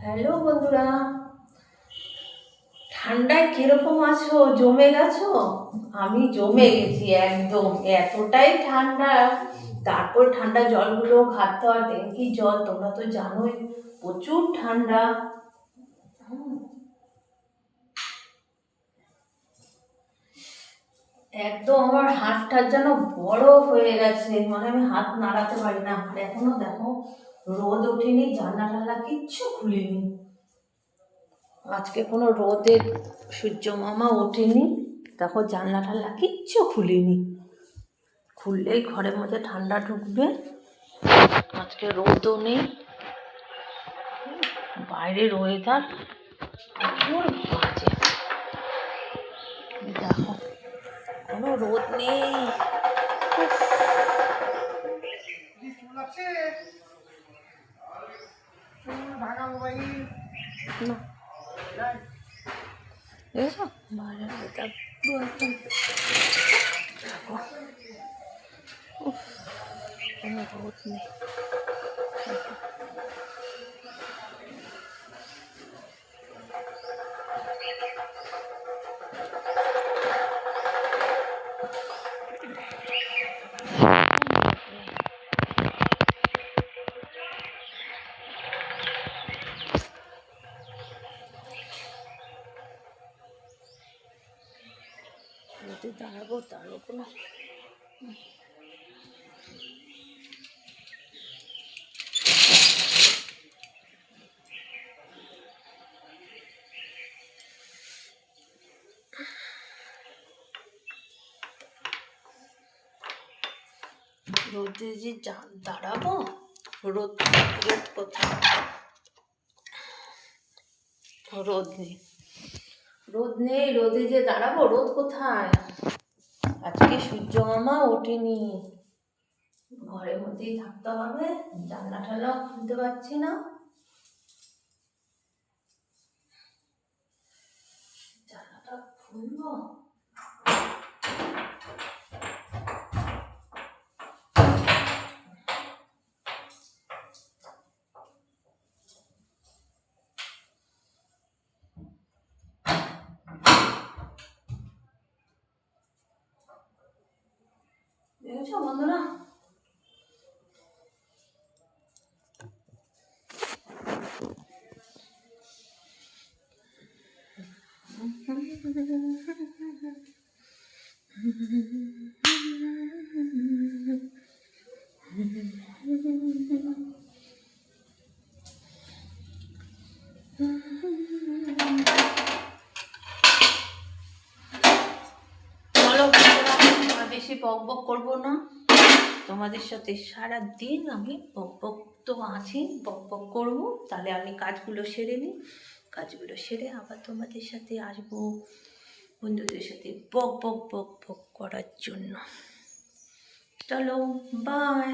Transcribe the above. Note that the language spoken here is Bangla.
হ্যালো বন্ধুরা, ঠান্ডায় কিরকম আছো? জমে গেছো? আমি জমে গেছি একদম, এতটাই ঠান্ডা। তারপর ঠান্ডা জলগুলো খাতে হয়, ট্যাঙ্কি জল, তোমরা তো জানোই প্রচুর ঠান্ডা। একদম আমার হাতটা যেন বড় হয়ে গেছে, মানে আমি হাত নাড়াতে পারি না। আর এখনো দেখো রোদ ওঠেনি, জানলা টাল্লা কিচ্ছু খুলিনি। আজকে কোনো রোদের সূর্য মামা ওঠেনি, দেখো জানলা টাল্লা কিচ্ছু খুলিনি। খুললেই ঘরের মধ্যে ঠান্ডা ঢুকবে। আজকে রোদও নেই, বাইরের ওয়েদার প্রচুর বাজে। দেখো কোনো রোদ নেই। দেখো বাইরের ওয়েদার পুরো একদম, দেখো কোনো রোদ নেই। রোদে দাঁড়াবো তারও কোনো রোদে যে দাঁড়াবো, রোদ রোদ কোথায়? রোদ নেই, রোদ নেই, রোদে যে দাঁড়াবো, রোদ কোথায়? আজকে সূর্য মামা ওঠেনি, ঘরের মধ্যেই থাকতে হবে। জানলা টাল্লাও খুলতে পারছি না। জানলাটা খুলবো, দেখেছো বন্ধুরা? চলো বন্ধুরা, বেশি বক বক করবো না তোমাদের সাথে। সারা দিন আমি বক বক তো আছি, বক বক করবো। তাহলে আমি কাজগুলো সেরে নিই, কাজগুলো সেরে আবার তোমাদের সাথে আসবো, বন্ধুদের সাথে বক বক বক বক করার জন্য। চলো, বাই।